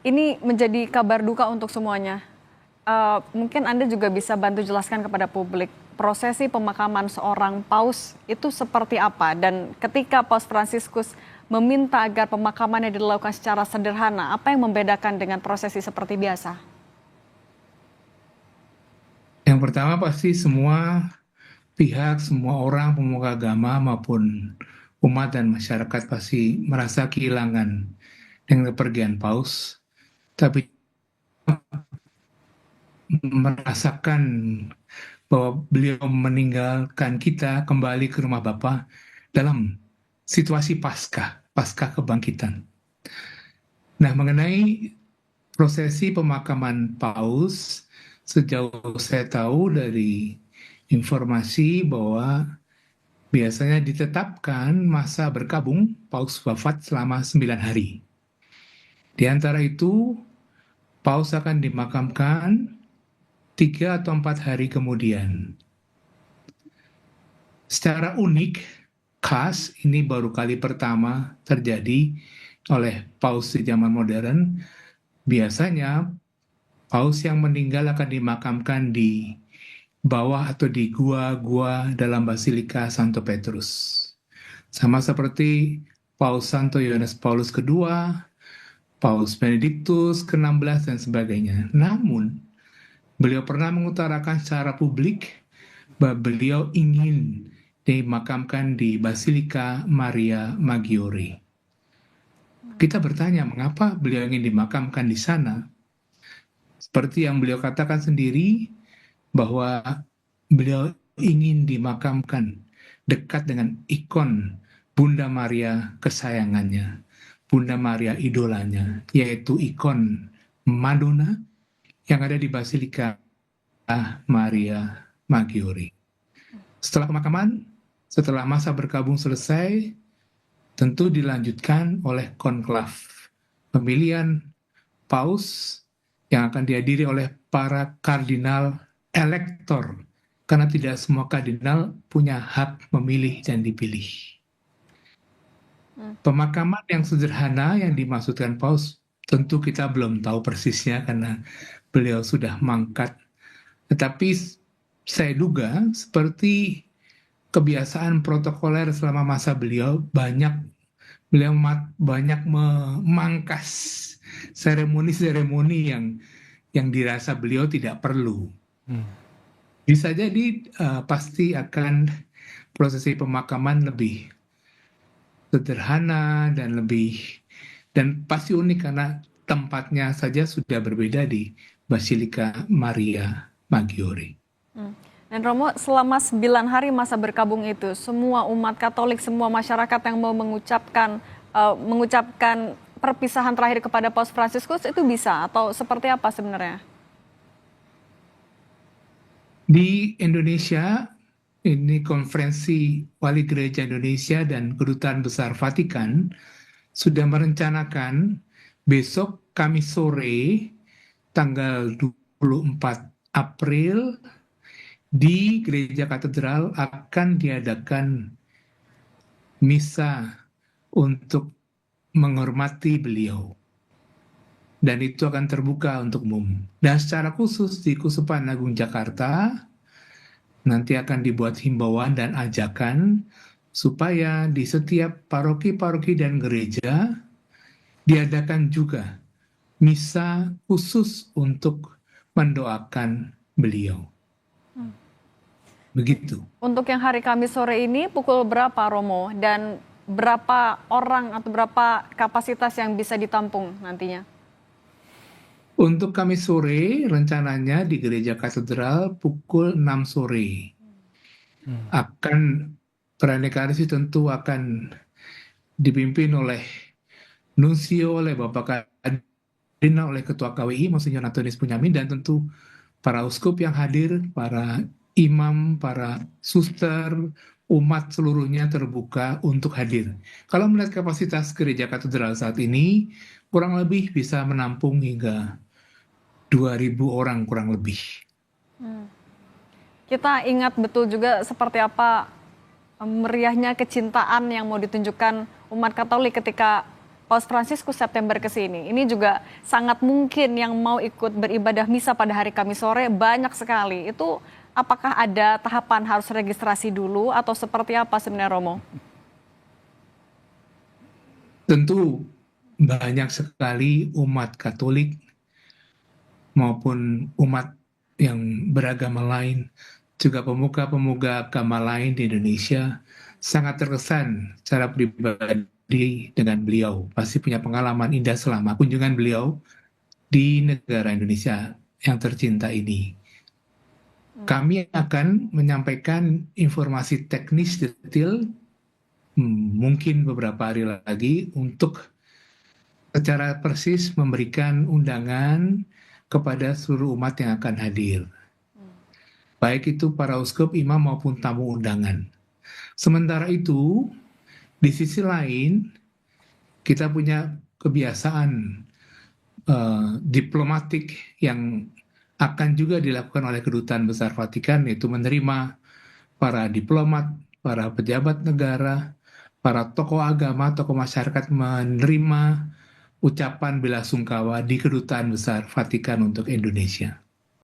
Ini menjadi kabar duka untuk semuanya. Mungkin Anda juga bisa bantu jelaskan kepada publik, prosesi pemakaman seorang paus itu seperti apa? Dan ketika Paus Fransiskus meminta agar pemakamannya dilakukan secara sederhana, apa yang membedakan dengan prosesi seperti biasa? Yang pertama pasti semua pihak, semua orang pemuka agama maupun umat dan masyarakat pasti merasa kehilangan dengan kepergian Paus, tapi merasakan bahwa beliau meninggalkan kita kembali ke rumah Bapa dalam situasi pasca kebangkitan. Nah, mengenai prosesi pemakaman Paus, sejauh saya tahu dari informasi bahwa biasanya ditetapkan masa berkabung Paus wafat selama 9 hari. Di antara itu, Paus akan dimakamkan 3 atau 4 hari kemudian. Secara unik, khas, ini baru kali pertama terjadi oleh Paus di zaman modern. Biasanya Paus yang meninggal akan dimakamkan di bawah atau di gua-gua dalam Basilika Santo Petrus. Sama seperti Paus Santo Yohanes Paulus II, Paus Benediktus ke-16 dan sebagainya. Namun, beliau pernah mengutarakan secara publik bahwa beliau ingin dimakamkan di Basilika Maria Maggiore. Kita bertanya, mengapa beliau ingin dimakamkan di sana? Seperti yang beliau katakan sendiri, bahwa beliau ingin dimakamkan dekat dengan ikon Bunda Maria kesayangannya, Bunda Maria idolanya, yaitu ikon Madonna yang ada di Basilika Maria Maggiore. Setelah pemakaman, setelah masa berkabung selesai, tentu dilanjutkan oleh konklav pemilihan paus yang akan dihadiri oleh para kardinal elektor, karena tidak semua kardinal punya hak memilih dan dipilih. Pemakaman yang sederhana yang dimaksudkan paus tentu kita belum tahu persisnya karena beliau sudah mangkat. Tetapi saya duga seperti kebiasaan protokoler selama masa beliau beliau banyak memangkas seremoni-seremoni yang dirasa beliau tidak perlu. Bisa jadi pasti akan prosesi pemakaman lebih sederhana dan pasti unik karena tempatnya saja sudah berbeda di Basilika Maria Maggiore. Dan Romo, selama 9 hari masa berkabung itu, semua umat Katolik, semua masyarakat yang mau mengucapkan perpisahan terakhir kepada Paus Fransiskus itu bisa atau seperti apa sebenarnya? Di Indonesia, ini konferensi Wali Gereja Indonesia dan Kedutaan Besar Vatikan sudah merencanakan besok Kamis sore tanggal 24 April di Gereja Katedral akan diadakan misa untuk menghormati beliau. Dan itu akan terbuka untuk umum. Dan secara khusus di Kusupan Agung Jakarta, nanti akan dibuat himbauan dan ajakan supaya di setiap paroki-paroki dan gereja diadakan juga misa khusus untuk mendoakan beliau. Begitu. Untuk yang hari Kamis sore ini pukul berapa, Romo? Dan berapa orang atau berapa kapasitas yang bisa ditampung nantinya? Untuk Kamis sore rencananya di Gereja Katedral pukul 6 sore. Akan Pernikahan tentu akan dipimpin oleh Nuncio, oleh Bapak Kardinal, oleh Ketua KWI, Monsinyur Antonius Punyamin, dan tentu para uskup yang hadir, para imam, para suster, umat seluruhnya terbuka untuk hadir. Kalau melihat kapasitas gereja katedral saat ini, kurang lebih bisa menampung hingga 2.000 orang kurang lebih. Kita ingat betul juga seperti apa meriahnya kecintaan yang mau ditunjukkan umat Katolik ketika Paus Fransiskus September ke sini. Ini juga sangat mungkin yang mau ikut beribadah misa pada hari Kamis sore banyak sekali. Itu apakah ada tahapan harus registrasi dulu atau seperti apa sebenarnya, Romo? Tentu banyak sekali umat Katolik maupun umat yang beragama lain, juga pemuka-pemuka agama lain di Indonesia sangat terkesan secara pribadi dengan beliau. Pasti punya pengalaman indah selama kunjungan beliau di negara Indonesia yang tercinta ini. Kami akan menyampaikan informasi teknis detail mungkin beberapa hari lagi untuk secara persis memberikan undangan kepada seluruh umat yang akan hadir. Baik itu para uskup, imam maupun tamu undangan. Sementara itu, di sisi lain, kita punya kebiasaan diplomatik yang akan juga dilakukan oleh Kedutaan Besar Vatikan, yaitu menerima para diplomat, para pejabat negara, para tokoh agama, tokoh masyarakat menerima ucapan bela sungkawa di Kedutaan Besar Vatikan untuk Indonesia.